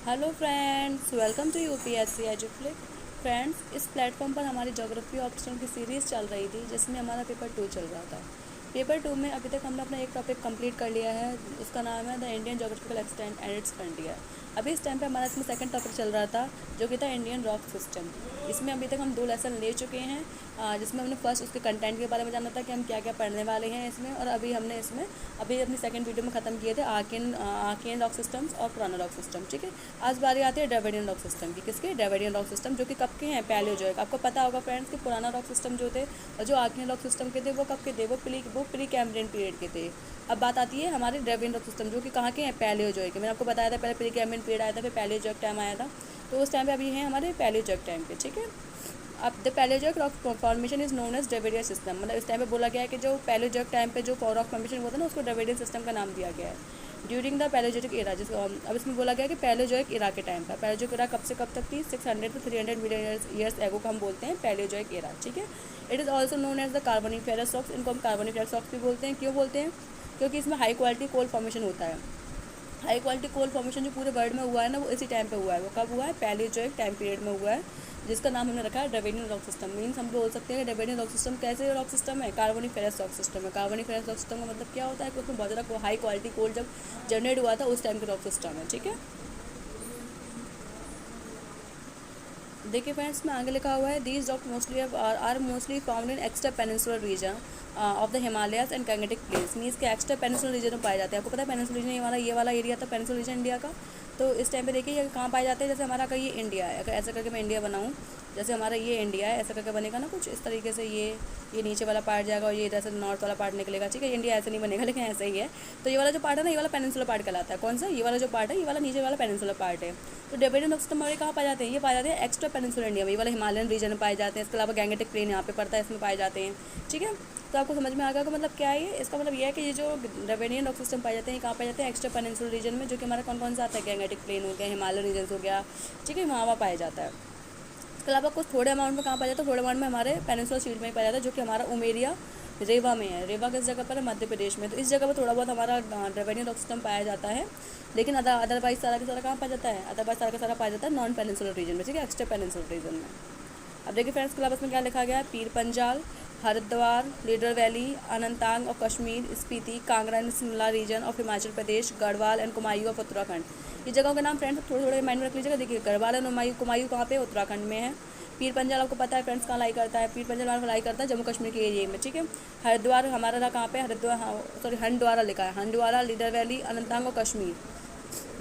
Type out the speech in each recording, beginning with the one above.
Hello friends, welcome to UPSC Eduflix. Friends, इस platform पर हमारी ज्योग्राफी ऑप्शन की सीरीज़ चल रही थी जिसमें हमारा पेपर 2 चल रहा था। पेपर 2 में अभी तक हमने अपना एक टॉपिक कंप्लीट कर लिया है, उसका नाम है the Indian geographical extent and it's frontier. अभी इस टाइम पे हमारा इसमें सेकंड टॉपिक चल रहा था जो कि था इंडियन रॉक सिस्टम। इसमें अभी तक हम 2 लेसन ले चुके हैं, जिसमें हमने फर्स्ट उसके कंटेंट के बारे में जाना था कि हम क्या क्या पढ़ने वाले हैं इसमें, और अभी हमने इसमें अभी अपनी सेकंड वीडियो में ख़त्म किए थे आर्कियन रॉक सिस्टम्स और पुराना रॉक सिस्टम। ठीक है, आज बारी आती है ड्रेविडियन रॉक सिस्टम की। किसके? ड्रेविडियन रॉक सिस्टम, जो कि कब के हैं? पैलियोजोइक। आपको पता होगा फ्रेंड्स कि पुराना रॉक सिस्टम जो थे और जो आर्कियन रॉक सिस्टम के थे वो कब के थे? वो प्री कैम्ब्रियन पीरियड के थे। अब बात आती है हमारे ड्रेविडियन रॉक सिस्टम जो कि कहाँ के हैं? पैलियोजोइक के। मैंने आपको बताया था पहले प्री कैम्ब्रियन पीरियड आया था, फिर पैलियोजोइक टाइम आया था, तो उस टाइम पे अभी हैं हमारे पैलियोजोइक टाइम पे। ठीक है, अब the Paleozoic rock formation is known as Dravidian system. मतलब इस टाइम पे बोला गया है कि जो पैलियोजोइक टाइम पे जो रॉक फॉर्मेशन हुआ था ना, उसको ड्रेविडियन सिस्टम का नाम दिया गया है ड्यूरिंग द पैलियोजोइक एरा। जिसको अब इसमें बोला गया कि पैलियोजोइक एरा के टाइम पर, पैलियोजोइक एरा कब से कब तक थी? 600 to 300 मिलियन ईयर्स एगो का हम बोलते हैं पैलियोजोइक एरा। ठीक है, it is also known as the Carboniferous rocks. इनको हम कार्बोनिफेरस रॉक्स भी बोलते हैं। क्यों बोलते हैं? क्योंकि इसमें हाई क्वालिटी कोल फॉर्मेशन होता है। हाई क्वालिटी कोल फॉर्मेशन जो पूरे वर्ल्ड में हुआ है ना, वो इसी टाइम पे हुआ है। वो कब हुआ है? पैलियोजोइक टाइम पीरियड में हुआ है, जिसका नाम हमने रखा है ड्रेविडियन रॉक सिस्टम। मीन्स हम बोल सकते हैं कि ड्रेविडियन रॉक सिस्टम कैसे रॉक सिस्टम है? कार्बोनिफेरस रॉक सिस्टम है। कार्बोनिफेरस रॉक सिस्टम का मतलब क्या होता है कि उसमें बहुत ज़्यादा हाई क्वालिटी कोल जब जनरेट हुआ था उस टाइम का रॉक सिस्टम है। ठीक है, देखिए फ्रेंड्स, में आगे लिखा हुआ है these rock mostly are mostly found in extra peninsular region of the Himalayas and Gangetic plains. Means के एक्स्ट्रा पेनिनसुलर रीजन में पाए जाते हैं। आपको पता है पेनिनसुलर रीजन ये वाला एरिया था, पेनिनसुलर रीजन इंडिया का। तो इस टाइम पे देखिए ये कहाँ पाए जाते हैं? जैसे हमारा का ये इंडिया है, अगर ऐसा करके मैं इंडिया बनाऊँ, जैसे हमारा ये इंडिया है, ऐसा करके बनेगा ना कुछ इस तरीके से। ये नीचे वाला पार्ट जाएगा और ये इधर से नॉर्थ वाला पार्ट निकलेगा। ठीक है, इंडिया ऐसे नहीं बनेगा लेकिन ऐसे ही है। तो ये वाला जो पार्ट है ना, ये वाला पेनिनसुलर पार्ट कहलाता है। कौन सा? ये वाला जो पार्ट है, ये वाला नीचे वाला पेनिनसुलर पार्ट है। तो ड्रेविडियन रॉक सिस्टम हमारे कहाँ पाए जाते हैं? ये पाए जाते हैं एक्स्ट्रा पेनिनसुलर इंडिया में। ये वाला हिमालयन रीजन में पाए जाते हैं। इसके अलावा गैंगेटिक प्लेन यहाँ पे पड़ता है, इसमें पाए जाते हैं। ठीक है, तो आपको समझ में आ गया कि मतलब क्या है ये? इसका मतलब ये है कि ये जो ड्रेविडियन रॉक सिस्टम पाए जाते हैं, कहाँ पाए जाते हैं? एक्स्ट्रा पेनिनसुलर रीजन में, जो कि हमारा कौन कौन सा आता है? गैंगेटिक प्लेन हो गया, हिमालयन रीजन हो गया। ठीक है, वहाँ पाया जाता है। इसके अलावा कुछ थोड़े अमाउंट में कहाँ पाया जाता है? थोड़े अमाउंट में हमारे पेनिनसुलर शील्ड में ही पाया जाता है, जो कि हमारा उमेरिया रेवा में है। रेवा किस जगह पर है? मध्य प्रदेश में। तो इस जगह पर थोड़ा बहुत हमारा ड्रेविडियन रॉक सिस्टम पाया जाता है, लेकिन अदरवाइज सारा का सारा कहाँ पाया जाता है? अदरवाइज सारा का सारा पाया जाता है नॉन पेनिनसुलर रीजन में। ठीक है, एक्स्ट्रा पेनिनसुलर रीजन में। अब देखिए फ्रेंड्स, सिलेबस में क्या लिखा गया है? पीर पंजाल, हरिद्वार, लीडर वैली, अनंतनाग और Kashmir, Spiti, Kangra and Shimla region of Himachal Pradesh, Garhwal and Kumaon of Uttarakhand. ये जगहों के नाम फ्रेंड्स थोड़े थोड़े माइंड में रख लीजिएगा। देखिए, गढ़वाल एंड कुमायूं कहाँ पे? उत्तराखंड में है। पीर पंजाल आपको पता है फ्रेंड्स कहाँ लाई करता है? पीर पंजाल हमारा लाई करता है जम्मू कश्मीर के एरिया में। ठीक है, हरिद्वार हमारा रहा कहाँ पे? हरिद्वार, सॉरी हंडवारा लिखा है। हंडवारा, लीडर वैली, अनंतनाग और कश्मीर,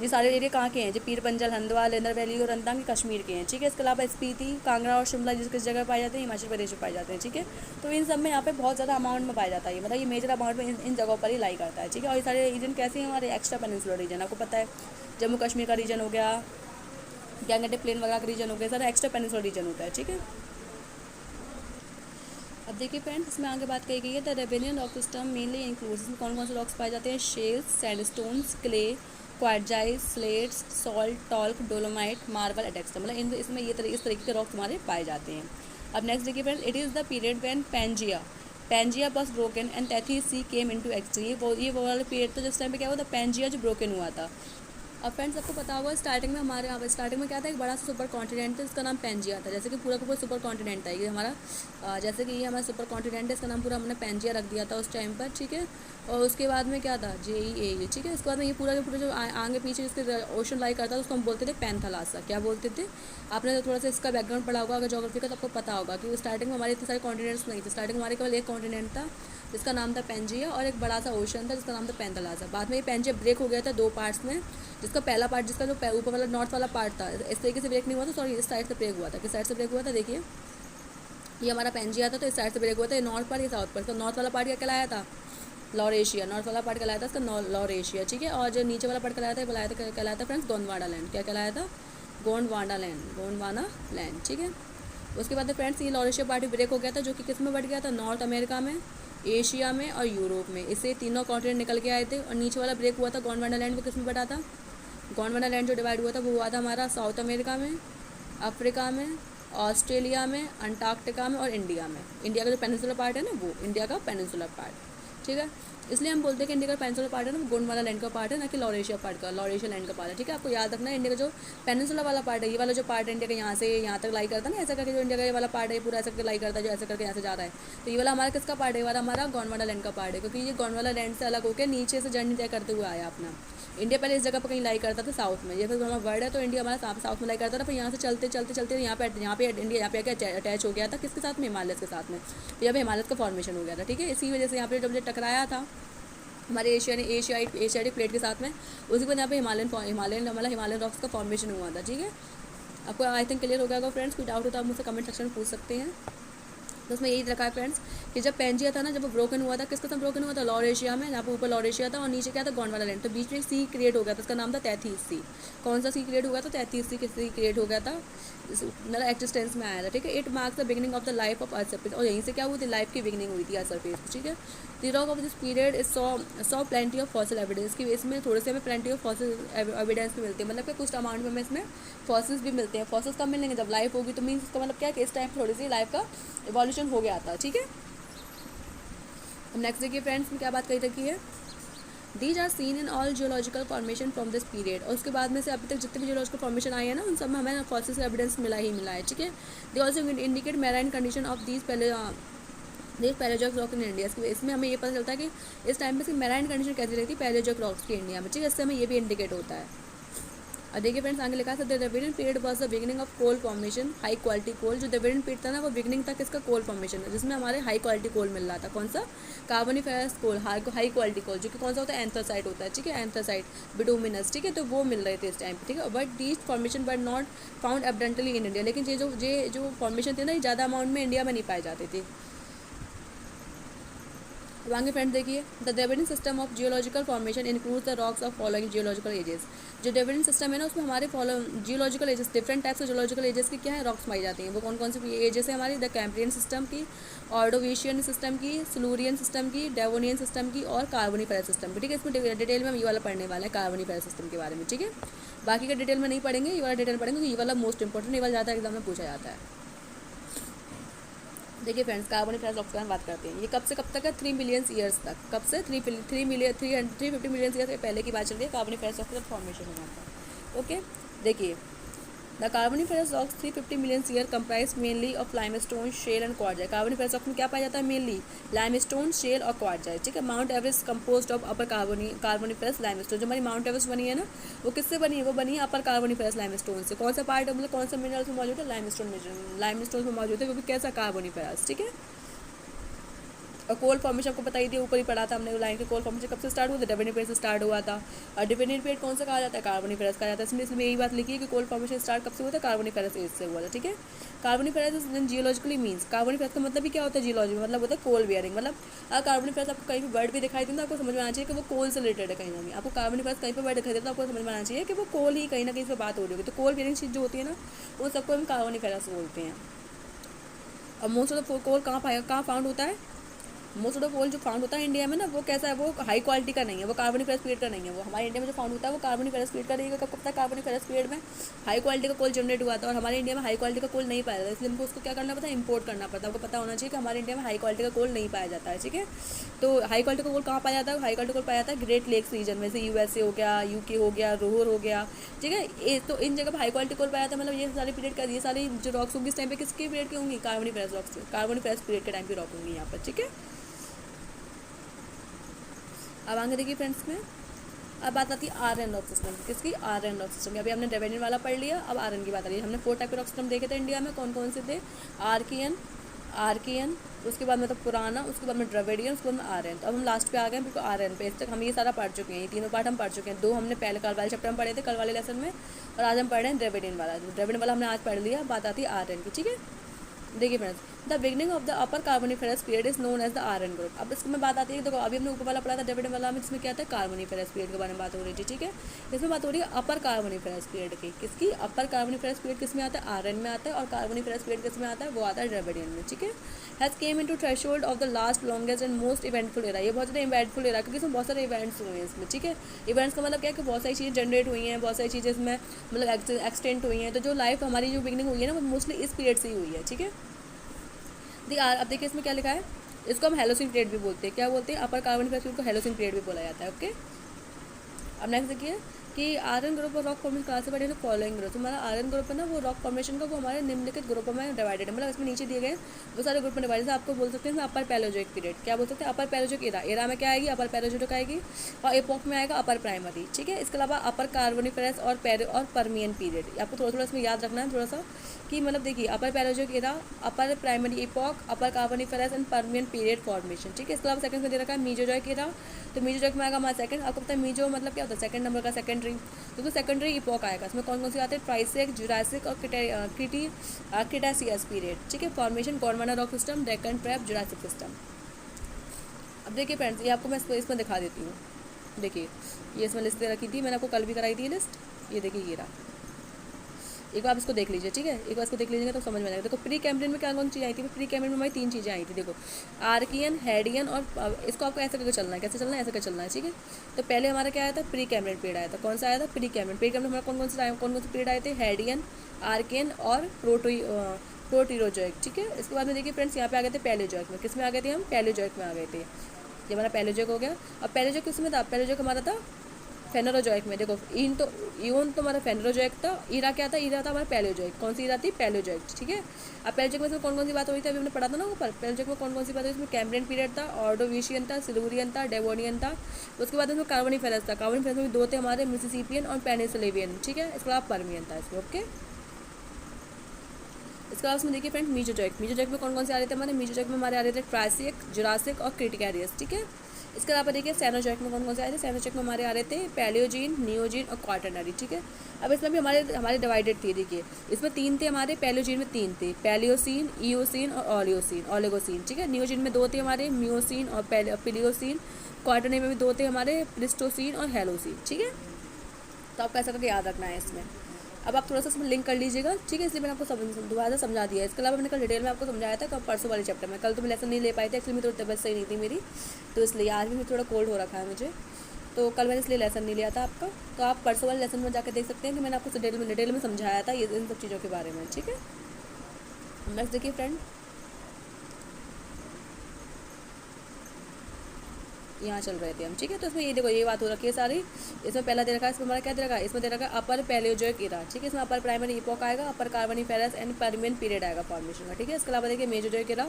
ये सारे एरिया कहाँ के हैं? जो पीर पंजल, हंदवार, लेंदर वैली और रंतांग कश्मीर के हैं। ठीक है, इसके अलावा स्पीति, कांगड़ा और शिमला जिस किस जगह पाए जाते हैं? हिमाचल प्रदेश में पाए जाते हैं। ठीक है, तो इन सब में यहाँ पे बहुत ज़्यादा अमाउंट में पाया जाता है। मतलब ये मेजर अमाउंट में इन जगहों पर ही लाई करता है। ठीक है, और ये सारे रीजन कैसे हैं? हमारे एक्स्ट्रा पेनिनसुलर रीजन। आपको पता है जम्मू कश्मीर का रीजन हो गया, गैंगेटिक प्लेन वगैरह का रीजन हो गया, सारा एक्स्ट्रा पेनिनसुलर रीजन होता है। ठीक है, अब देखिए फ्रेंड्स, इसमें आगे बात कही गई है the Dravidian rock system mainly includes. इसमें कौन कौन से रॉक्स पाए जाते हैं? Shales, sandstones, clay, quartzite, slates, salt, talc, dolomite, marble, etcetera. मतलब इसमें इस तरीके के रॉक्स हमारे पाए जाते हैं। अब नेक्स्ट देखिए friends, it is the period when Pangaea was broken and Tethys sea came into existence. ये वो वाला पीरियड था जिस टाइम पे क्या हुआ था? पैंजिया जो ब्रोकन हुआ था। अब फ्रेंड्स आपको पता होगा स्टार्टिंग में हमारे यहाँ स्टार्टिंग में क्या था? एक बड़ा सा सुपर कॉन्टिनेंट था जिसका नाम पैंजिया था। जैसे कि पूरा का पूरा सुपर कॉन्टिनेंट था ये हमारा, जैसे कि ये हमारा सुपर कॉन्टिनेंट है, इसका नाम पूरा हमने पैंजिया रख दिया था उस टाइम पर। ठीक है, और उसके बाद में क्या था? JEA। ठीक है, उसके बाद में ये पूरा जो आगे पीछे जिसके ओशन लाई करता था उसको हम बोलते थे पैंथालासा। क्या बोलते थे? आपने तो थोड़ा सा इसका बैकग्राउंड पढ़ा होगा अगर ज्योग्राफी का, तो आपको पता होगा कि स्टार्टिंग में हमारे इतने सारे कॉन्टिनेंट्स नहीं थे। स्टार्टिंग में हमारे केवल एक कॉन्टिनेंट था जिसका नाम था पैंजिया, और एक बड़ा सा ओशन था जिसका नाम था पैंथालासा। बाद में ये पैंजिया ब्रेक हो गया था 2 पार्ट्स में, जिसका पहला पार्ट, जिसका जो ऊपर वाला नॉर्थ वाला पार्ट था, इस तरीके से ब्रेक नहीं हुआ था, सॉरी इस साइड से ब्रेक हुआ था। किस साइड से ब्रेक हुआ था? देखिए, ये हमारा पैंजिया था तो इस साइड से ब्रेक हुआ था। ये नॉर्थ पार्ट, ये साउथ पार्ट। तो नॉर्थ वाला पार्ट क्या कहलाया था? लॉरेशिया। नॉर्थ वाला पार्ट कहलाया था इसका लॉरेशिया। ठीक है, और जो नीचे वाला पार्ट कहलाया था फ्रेंड्स गोंडवाना लैंड। क्या कहलाया था? गोंडवाना लैंड। ठीक है, उसके बाद फ्रेंड्स ये लॉरेशिया पार्ट ब्रेक हो गया था, जो कि किस में बढ़ गया था? नॉर्थ अमेरिका में, एशिया में और यूरोप में। इससे तीनों कॉन्टिनेंट निकल के आए थे। और नीचे वाला ब्रेक हुआ था गोंडवाना लैंड, वो किस में बढ़ा था? गोंडवाना लैंड जो डिवाइड हुआ था वो हुआ था हमारा साउथ अमेरिका में, अफ्रीका में, ऑस्ट्रेलिया में, अंटार्कटिका में और इंडिया में। इंडिया का जो पेनिनसुलर पार्ट है ना, वो इंडिया का पेनिनसुलर पार्ट। ठीक है। इसलिए हम बोलते हैं कि इंडिया का पेनिनसुलर पार्ट है ना, गोंडवाना लैंड का पार्ट है, ना कि लॉरेशिया पार्ट का, लॉरेशिया लैंड का पार्ट है, ठीक है। आपको याद रखना है, इंडिया का जो पेनिनसुलर वाला पार्ट है, ये वाला जो पार्ट है इंडिया का, यहाँ से यहाँ तक लाई करता है ना, ऐसा करके जो इंडिया का ये वाला पार्ट है पूरा ऐसा करके लाई करता है, जो ऐसा करके यहाँ से जा रहा है, तो ये वाला हमारा किसका पार्ट है, ये वाला हमारा गोंडवाना लैंड का पार्ट है, क्योंकि ये गोंडवाना लैंड से अलग होकर नीचे से जर्नी तय करते हुए आया अपना। इंडिया पहले इस जगह पर कहीं लाई करता था साउथ में, ये फिर हमारा वर्ड है तो इंडिया हमारा साउथ में लाई करता था, फिर यहाँ से चलते चलते चलते यहाँ पे इंडिया यहाँ पे आके अटैच हो गया था किसके साथ में, हिमालय के साथ में, तो यहाँ पे हिमालय का फॉर्मेशन हो गया था, ठीक है। इसी वजह से यहाँ पे जब टकराया था हमारे एशियाटिक प्लेट के साथ में, उसी पर यहाँ पे हिमालयन रॉक्स का फॉर्मेशन हुआ था, ठीक है। आपको आई थिंक क्लियर हो गया होगा फ्रेंड्स, कोई डाउट हो तो आप मुझसे कमेंट सेक्शन में पूछ सकते हैं। तो उसमें यही रखा है फ्रेंड्स कि जब पेंजिया था ना, जब वो ब्रोकन हुआ था, किसके साथ ब्रोकन हुआ था, लॉरेशिया में, जहाँ पर ऊपर लॉरेशिया था और नीचे क्या था, गोंडवाना लैंड, तो बीच में एक सी क्रिएट हो गया था, उसका नाम था तैतीस सी। कौन सा सी क्रिएट हो गया था, तैतीस सी क्रिएट हो गया था, मतलब एक्जिस्टेंस में आया था, ठीक है। It marks the beginning of the life of earth surface, और यहीं से क्या हुई थी, लाइफ की बिगिनिंग हुई थी अर्थ सरफेस, ठीक है। The rock of this period is saw plenty of fossil evidence, कि इसमें थोड़े से हमें प्लेंटी ऑफ फॉसिल एविडेंस भी मिलते हैं, मतलब कि कुछ अमाउंट में हमें इसमें फॉसिल्स भी मिलते हैं। फॉसिल्स कब मिलेंगे, जब लाइफ होगी, तो मीन्स इसका मतलब क्या है कि इस टाइम थोड़ी सी लाइफ का इवोल्यूशन हो गया था, ठीक है। अब नेक्स्ट देखिए फ्रेंड्स में क्या बात कही रखी है, these are seen in all geological formation from this period, और उसके बाद में से अभी तक जितने भी जियोलॉजिकल फॉर्मेशन आए हैं ना, उन सब में हमें फॉसिल्स का एविडेंस मिला ही मिला है, ठीक है। They also indicate marine condition of these Palaeozoic rock in India, इसमें हमें ये पता चलता है कि इस टाइम पे मैराइन कंडीशन कैसी रहती है पैलेजॉइक रॉक्स की इंडिया में, ठीक है। इससे हमें ये भी इंडिकेट होता है। और देखिए फ्रेंड्स आगे लिखा है, the Dravidian period was the beginning of coal formation, high quality coal. जो द्रविडियन पीरियड था ना, वो बिगिनिंग तक इसका कोल फॉर्मेशन है, जिसमें हमारे हाई क्वालिटी कोल मिल रहा था। कौन सा, कार्बोनिफेरस कोल, हाई क्वालिटी कोल, जो कि कौन सा होता है, एंथ्रासाइट होता है, ठीक है, एंथ्रासाइट, बिटुमिनस, ठीक है। तो वो मिल रहे थे इस टाइम पे, ठीक है। But these formation were not found abundantly in India, लेकिन ये जो फॉर्मेशन थे ना, ये ज़्यादा अमाउंट में इंडिया में नहीं पाए जाते थे। अब आगे फ्रेंड देखिए, the Dravidian system of geological formation includes the rocks of following geological ages. जो द्रविडियन सिस्टम है ना, उसमें हमारे geological ages, different types of geological ages की क्या है, रॉक्स पाई जाती हैं। वो कौन कौन सी एजेस है हमारी, द कैम्ब्रियन सिस्टम की, ऑर्डोवेशियन सिस्टम की, सिलूरियन सिस्टम की, डेवोनियन सिस्टम की और कार्बोनिफेरस सिस्टम की, ठीक है। इसमें डिटेल में हम ये वाला पढ़ने वाले हैं, कार्बोनिफेरस सिस्टम के बारे में, ठीक है। बाकी का डिटेल में नहीं पढ़ेंगे, ये वाला डिटेल पढ़ेंगे, क्योंकि ये वाला मोस्ट इंपॉर्टेंट, ये वाला ज़्यादा एग्जाम में पूछा जाता है। देखिए फ्रेंड्स, कार्बोनिफेरस रॉक्स की बात करते हैं, ये कब से कब तक है, 3 मिलियन ईयर्स तक। कब से, 350 मिलियन ईयर्स पहले की बात चल रही है, कार्बोनिफेरस रॉक्स का फॉर्मेशन हुआ था, ओके। देखिए, the Carboniferous rocks 350 million year comprise mainly of limestone, shale and quartzite. Carboniferous rocks में क्या पाया जाता है, मेनली लाइमस्टोन, शेल और क्वार्टजाइट, ठीक है। Mount Everest composed of upper Carboniferous limestone. जो हमारी माउंट एवरेस्ट बनी है ना, वो किससे बनी है, वो बनी है अपर कार्बोनिफेरस लाइमस्टोन से। कौन सा पार्ट, मतलब कौन सा मिनरल्स में मौजूद है, लाइमस्टोन में मौजूद है, वो भी कैसा, कार्बोनिफेरस, ठीक है। और कोल फॉर्मेशन आपको बताई थी, ऊपर ही पढ़ा था हमने लाइन के, कोल फॉर्मेशन कब से स्टार्ट हुआ था, द्रविडियन पीरियड से स्टार्ट हुआ था। और द्रविडियन पीरियड कौन सा कहा जाता है, कार्बोनिफेरस कहा जाता है। इसमें यही बात लिखी है कि कोल फॉर्मेशन स्टार्ट कब से हुआ था, कार्बोनिफेरस एज से हुआ था, ठीक है। कार्बोनिफेरस जियोलॉजिकली मीन्स, कार्बोनिफेरस का मतलब भी क्या होता है, जियोलॉजी मतलब होता है कोल बियरिंग। मतलब अगर कार्बोनिफेरस आपको कहीं भी वर्ड भी दिखाई देता है, आपको समझ में आना चाहिए कि वो कोल से रिलेटेड है। कहीं ना कहीं आपको कार्बोनिफेरस कहीं पर वर्ड दिखाई देता है, आपको समझ में आना चाहिए कि वो कोल ही कहीं ना कहीं से बात हो रही होगी। तो कोल बियरिंग चीज़ जो होती है ना, वो सबको हम कार्बोनिफेरस बोलते हैं। और मोस्ट ऑफ द कोल कहाँ फाउंड होता है, मोस्ट ऑफ द कोल जो फाउंड होता है इंडिया में ना, वो कैसा है, वो हाई क्वालिटी का नहीं है, वो कार्बोनिफेरस पीरियड का नहीं है। वो हमारे इंडिया में जो फाउंड होता है वो कार्बोनिफेरस पीरियड का रहेगा। कब तक, कार्बोनिफेरस पीरियड में हाई क्वालिटी का कोल जनरेट हुआ था, और हमारे इंडिया में हाई क्वालिटी का कोल नहीं पाया जाता, इसलिए हमको उसको क्या करना पड़ता है, इंपोर्ट करना पड़ता है। आपको पता होना चाहिए कि हमारे इंडिया में हाई क्वालिटी का कोल नहीं पाया जाता है, ठीक है। तो हाई क्वालिटी का कोल कहाँ पाया जाता है, हाई क्वालिटी कोल पाया जाता है ग्रेट लेक्स रीजन में, से यूएसए हो गया, यूके हो गया, रोहर हो गया, ठीक है। तो इन जगह पर हाई क्वालिटी कोल पाया जाता है। मतलब ये सारे पीरियड का, ये सारी जो रॉक्स होंगी इस टाइम पे किसके पीरियड की होंगी, कार्बोनिफेरस रॉक्स, कार्बोनिफेरस पीरियड के टाइम की रॉक होंगी यहाँ पर, ठीक है। अब आगे देखिए फ्रेंड्स में, अब बात आती है आर रॉक सिस्टम, किसकी, आर रॉक सिस्टम की। अभी हमने द्रविडियन वाला पढ़ लिया, अब आर की बात आ रही है। हमने 4 टाइप के रॉक सिस्टम देखे थे इंडिया में, कौन कौन से थे, आर्कियन, उसके बाद मतलब पुराना, उसके बाद में द्रविडियन, उसके बाद में आर। तो अब हम लास्ट पे आ गए बिल्कुल आर पे। इस तक हम ये सारा पढ़ चुके हैं, ये तीनों पार्ट हम पढ़ चुके हैं। 2 हमने पहले कल वाले चैप्टर में पढ़े थे, कल वाले लेसन में, और आज हम पढ़ रहे हैं द्रविडियन वाला। द्रविडियन वाला हमने आज पढ़ लिया। बात आती है आर की, ठीक है। देखिए friends, the beginning of the upper Carboniferous period is known as the R group. अब इसमें बात आती है, देखो अभी हमने ऊपर वाला पढ़ा था द्रविडियन वाला में, जिसमें क्या था, कार्बोनिफेरस पीरियड के बारे में बात हो रही थी, ठीक है। इसमें बात हो रही है अपर कार्बोनिफेरस पीरियड की, किसकी, अपर कार्बोनिफेरस पीरियड किस में आता है, आर में आता है। और कार्बोनिफेरस पीरियड किस में आता है, वो आता है द्रविडियन में, ठीक है। Has came into threshold of the last longest and most eventful era. ये बहुत ज़्यादा इवेंटफुल एरा, क्योंकि इसमें बहुत सारे इवेंट्स हुए हैं इसमें, ठीक है। इवेंट्स का मतलब क्या है कि बहुत सारी चीज़ें जनरेट हुई हैं, बहुत सारी चीज़ें इसमें मतलब एक्सटेंड हुई हैं। तो जो लाइफ हमारी जो बिगनिंग हुई है ना, वो मोस्टली इस पीरियड से ही हुई है, ठीक है। अब देखिए इसमें क्या लिखा है, इसको हम हेलोसिन पीरियड भी बोलते हैं। क्या बोलते हैं? अपर कार्बोनिफेरस पीरियड को हेलोसिन पीरियड भी बोला जाता है। ओके, अब नेक्स्ट देखिए कि आयरन ग्रुप और rock formation classified in following group. हमारा आयरन ग्रुप है ना, वो रॉक फॉर्मेशन का वो हमारे निम्नलिखित ग्रुपों में डिवाइडेड है। मतलब इसमें नीचे दिए गए वो सारे ग्रुप में डिवाइडेड है। आपको बोल सकते हैं अपर पैलोजोइक पीरियड। क्या बोल सकते हैं? अपर पैलोजोइक एरा। एरा में क्या आएगी? अपर पैलोजोइक आएगी, और एपोक में आएगा अपर प्राइमरी। ठीक है, इसके अलावा अपर कार्बोनिफेरस और परमियन पीरियड। आपको थोड़ा थोड़ा इसमें याद रखना है थोड़ा सा कि मतलब देखिए upper Palaeozoic era, upper primary epoch, upper Carboniferous and Permian period formation. ठीक है, इसके अलावा सेकंड में दे रखा है मीजोजोइक एरा। तो मीजोजोइक में आएगा हमारा सेकंड। आपको पता है मीजो मतलब क्या होता है? सेकंड नंबर का सेकेंडरी। तो सेकेंडरी इपोक आएगा। इसमें कौन कौन से आते हैं? ट्राइसेक, जुरासिक और क्रिटासियस पीरियड। ठीक है, formation Gondwana rock system, Deccan trap, Jurassic system. अब देखिए फ्रेंड्स, ये आपको मैं इसमें दिखा देती हूँ। देखिए ये इसमें लिस्ट दे रखी थी, मैंने आपको कल भी कराई थी लिस्ट। ये देखिए ये रहा, एक बार आप इसको देख लीजिए। ठीक है, एक बार इसको देख लीजिएगा तो समझ में आएगा। देखो प्री कैम्ब्रियन में क्या कौन चीज़ आई थी? प्री कैम्ब्रियन में हमारी 3 चीज़ें आई थी। देखो आर्कियन, हेडियन और इसको आपको ऐसे करके चलना है। कैसे चलना है? ऐसे करके चलना है। ठीक है, तो पहले हमारा क्या आया था? प्री कैम्ब्रियन पीरियड आया था। कौन सा आया था? Pre Cambrian. प्री कैम्ब्रियन हमारा कौन कौन से पीरियड आए थे? हेडियन, आर्कियन और प्रोटीरोजोइक। ठीक है, इसके बाद में देखिए फ्रेंड्स यहाँ पे आ गए थे पैलेजोइक में। किस में आ गए थे हम? पैलेजोइक में आ गए थे। ये हमारा पैलेजोइक हो गया। अब पैलेजोइक किस में था? पैलेजोइक हमारा था फेनरोजोइक में। देखो ईन तो हमारा फेनरोजोइक था। ईरा क्या था? ईरा था हमारा पैलेजोइक। कौन सी ईरा थी? पैलेजोइक। ठीक है, अब पैलेजोइक में कौन कौन सी बात हो रही थी? अभी हमने पढ़ा था ना ऊपर। पैलेजोइक में कौन कौन सी बात हुई? इसमें कैम्ब्रियन पीरियड था, ऑर्डोविशियन था, सिल्वरियन था, डेवोनियन था। उसके बाद इसमें कार्बोनिफेरस था। कार्बोनिफेरस में 2 थे हमारे, मिसिसिपियन और पेनिसिलेवियन। ठीक है, इसके अलावा परमियन था इसमें। ओके, इसके बाद उसमें देखिए फ्रेंड्स मीजोजोइक। मीजोजोइक में कौन कौन से आ रहे थे हमारे? मीजोजोइक में हमारे आ रहे थे ट्राइसिक, जुरासिक और क्रिटिकैरियस। ठीक है, इसके अलावा देखिए सैनोजोइक में कौन कौन से आए थे? सैनोजोइक में हमारे आ रहे थे पैलियोजीन, नियोजीन और क्वाटरनरी। ठीक है, अब इसमें भी हमारे डिवाइडेड थे। देखिए इसमें 3 थे हमारे, पैलियोजीन में 3 थे, पैलियोसीन, ईओसीन और ओलिगोसीन। ठीक है, नियोजीन में 2 थे हमारे, मियोसीन और पिलियोसीन। क्वाटरनरी में भी 2 थे हमारे, प्लिस्टोसीन और हेलोसीन। ठीक है, तो आपको ऐसा करके याद रखना है इसमें। अब आप थोड़ा सा इसमें लिंक कर लीजिएगा। ठीक है, इसलिए मैंने आपको दोबारा समझा दिया है। इसके अलावा मैंने कल डिटेल में आपको समझाया था परसों वाले चैप्टर में। कल तो मैं लेसन नहीं ले पाई थी, एक्चुअली मेरी थोड़ी तबियत सही नहीं थी मेरी, तो इसलिए आज भी थोड़ा कोल्ड हो रखा है मुझे, तो कल मैंने इसलिए लेसन नहीं लिया था आपका। तो आप परसों वाले लेसन में जाकर देख सकते हैं कि मैंने आपको डिटेल में समझाया था ये इन सब चीज़ों के बारे में। ठीक है, नेक्स्ट देखिए फ्रेंड, यहाँ चल रहे थे हम। ठीक है, तो इसमें ये देखो ये बात हो रखी है सारी। इसमें पहला दे रखा है, इसमें हमारा क्या दे रखा है? इसमें दे रखा है अपर पैलियोजोइक एरा। ठीक है, इसमें अपर प्राइमरी इपोक आएगा, अपर कार्बोनिफेरस एंड परमियन पीरियड आएगा फॉर्मेशन का। ठीक है, इसके अलावा देखिए मेजोजोइक एरा।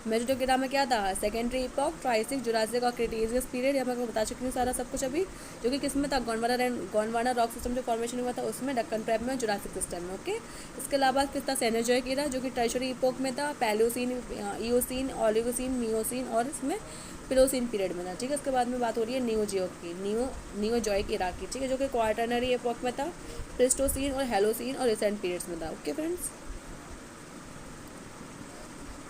मेजोजोइक एरा में क्या था? सेकेंडरी इपोक, ट्राइसिक, जुरासिक और क्रिटेशियस पीरियड। यहाँ मैं बता चुकी हूँ सारा सब कुछ अभी, जो कि किस में था? गोंडवाना रॉक सिस्टम जो फॉर्मेशन हुआ था उसमें, डक्कन ट्रैप में, जुरासिक सिस्टम में। ओके, इसके अलावा किस था? सेनोजोइक एरा, जो कि टर्शियरी इपोक में था, पैलियोसीन, ईओसीन, ओलिगोसीन, मियोसीन और इसमें पिलोसीन पीरियड में था। ठीक है, उसके बाद में बात हो रही है नियोजियो की, नियोजोइक एरा की। ठीक है, जो कि क्वाटरनरी एपोक में था, प्लिस्टोसीन और हेलोसीन और रिसेंट पीरियड्स में था। ओके फ्रेंड्स,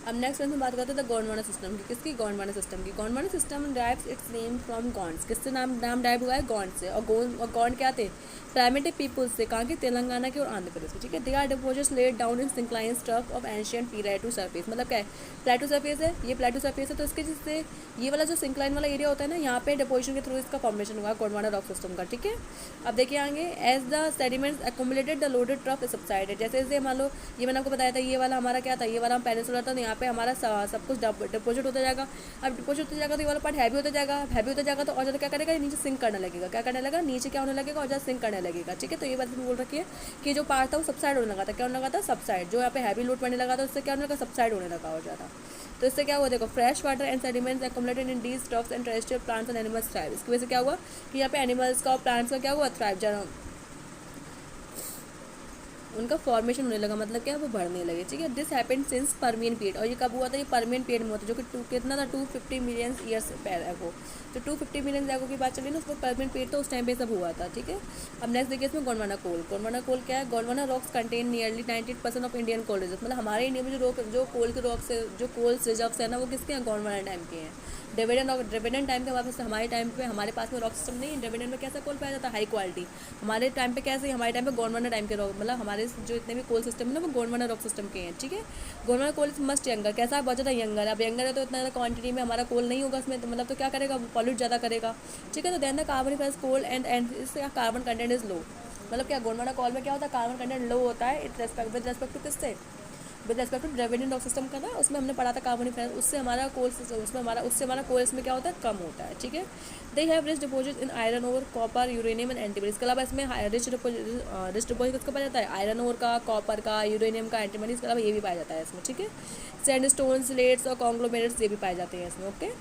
अब नेक्स्ट में बात करते हैं गोंडवाना सिस्टम की। किसकी? गोंडवाना सिस्टम की। Gondwana system derives its name from Gonds. किससे नाम ड्राइव हुआ है? गॉन्ड से। और गॉन्ड क्या थे? प्राइमेटिव पीपल्स से। कहाँ के? तेलंगाना के और आंध्र प्रदेश के। ठीक है, they are deposits laid down in syncline stuff of ancient plateau surface. मतलब क्या है? प्लेटू सरफेस है, ये प्लेटू सरफेस है, तो इसके जिससे ये वाला जो सिंक्लाइन वाला एरिया होता है ना, यहाँ पे डिपोजिशन के थ्रू इसका फॉर्मेशन हुआ गोंडवाना रॉक सिस्टम का। ठीक है, अब देखिए आगे, as the sediments accumulated the loaded trough subsided. जैसे जैसे मान लो ये मैंने आपको बताया था, ये वाला हमारा क्या था? ये वाला हम पेनिनसुलर था, तो यहाँ पे हमारा सब कुछ डिपोजिट होता जाएगा। अब डिपोजिट होता जाएगा तो ये वाला पार्ट हैवी होता जाएगा। हैवी होता जाएगा तो और ज़्यादा क्या करेगा? नीचे सिंक करने लगेगा। क्या करने लगेगा? नीचे क्या होने लगेगा? और ज़्यादा सिंक करने लगेगा। ठीक है, तो ये बात बोल रखी है कि जो पार्ट था वो सबसाइड होने लगा था। क्या होने लगा था? सबसाइड। जो यहाँ पे हैवी लोड पड़ने लगा था उससे क्या होने लगा? सबसाइड होने लगा और ज़्यादा। तो इससे क्या हुआ? देखो, fresh water and sediments accumulated in these stuffs and terrestrial plants and animals thrive. इसकी वजह से क्या हुआ कि यहाँ पे एनिमल्स का और प्लांट्स का क्या हुआ? थ्राइव, उनका फॉर्मेशन होने लगा। मतलब क्या? वो बढ़ने लगे। ठीक है, this happened since Permian period. और ये कब हुआ था? ये परमियन पीरियड में होता है, जो कि कितना था? 250 मिलियन ईयर्स एगो। तो 250 मिलियन एगो की बात चली ना, उसको परमियन पीरियड तो उस टाइम पे सब हुआ था। ठीक है, अब नेक्स्ट देखिए इसमें गोंडवाना कोल। गोंडवाना कोल क्या है? Gondwana rocks contain nearly 98% of Indian coal reserve. मतलब हमारे इंडिया में जो कोल के रॉक्स है, जो कोल्स रिजर्व्स है ना, वो किसके हैं? गोंडवाना टाइम के हैं। ड्रेविडेंट टाइम के हमारे टाइम पे हमारे पास में रॉक सिस्टम नहीं है। ड्रेविडेंट में कैसा कोल पाया जाता है? High quality. हमारे टाइम पे कैसे? हमारे टाइम पे गोंडवाना टाइम के रॉक, मतलब हमारे जो इतने भी कोल सिस्टम है ना, वो गोंडवाना रॉक सिस्टम के हैं। ठीक है, Gondwana coal is much younger. कैसा है? बहुत ज़्यादा यंगर। अब यंगर है तो इतना ज़्यादा क्वांटिटी में हमारा कोल नहीं होगा इसमें, तो मतलब तो क्या करेगा? पॉल्यूट ज़्यादा करेगा। ठीक है, तो then the carbon coal and इससे कार्बन कंटेंट इज लो। मतलब क्या? गोंडवाना कोल में क्या होता है? कार्बन कंटेंट लो होता है विद रेस्पेक्ट टू किससे? With respect to Dravidian rock system का था, उसमें हमने पढ़ा था कार्बोनिफेरस, उससे हमारा कोल, उससे हमारा कोल्स में क्या होता है, कम होता है, ठीक है। They have rich deposit in iron ore, copper, uranium and antimony. इसके अलावा इसमें रिच डिपोजिट किसका पाया जाता है, आयरन ओर का, कॉपर का, यूरेनियम का, एंटीमनी, इसके अलावा ये भी पाया जाता है इसमें, ठीक है। सैंडस्टोन, स्लेट्स और कॉन्ग्लोमेरेट्स ये भी पाए जाते हैं इसमें, ओके।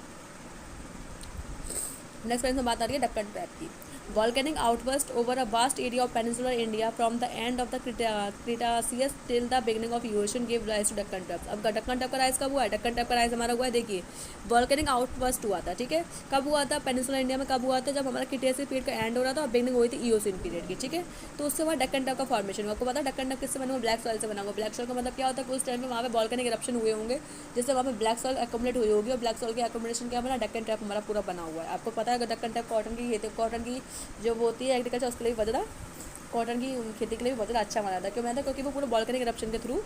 नेक्स्ट पॉइंट में बात आ रही है डक्कन ट्रैप की। Volcanic outburst over a vast area of peninsular India from the end of the Cretaceous till the beginning of Eocene gave rise to Deccan Traps। अब डक्कन ट्रैप का राइज कब हुआ है, डक्कन ट्रैप का राइज हमारा हुआ है, देखिए वॉल्केनिक आउटबर्स्ट हुआ था, ठीक है। कब हुआ था, पेनिनसुलर इंडिया में कब हुआ था, जब हमारा क्रिटेशियस पीरियड का एंड हो रहा था और बिगनिंग हुई थी ईओसिन पीरियड की, ठीक है। तो उससे बाद डक्कन ट्रैप का फॉर्मेशन हुआ। आपको पता है डक्कन ट्रैप किससे बना हुआ, ब्लैक सॉइल से बना हुआ। ब्लैक सॉइल का मतलब क्या होता है कि उस टाइम में वहाँ पे वॉल्केनिक इरप्शन हुए होंगे, जिससे वहाँ पे ब्लैक सॉइल एक्युमुलेट हुई होगी, और ब्लैक सॉइल के एक्युमुलेशन क्या बना, डक्कन ट्रैप हमारा पूरा बना हुआ है। आपको पता है अगर डक्कन ट्रैप कॉटन की जो वो होती है एग्रीकल्चर, उसके लिए वजह कॉटन की खेती के लिए भी बहुत ज़्यादा अच्छा माना था। क्यों माना था, क्योंकि वो पूरा वॉल्केनिक इरप्शन के थ्रू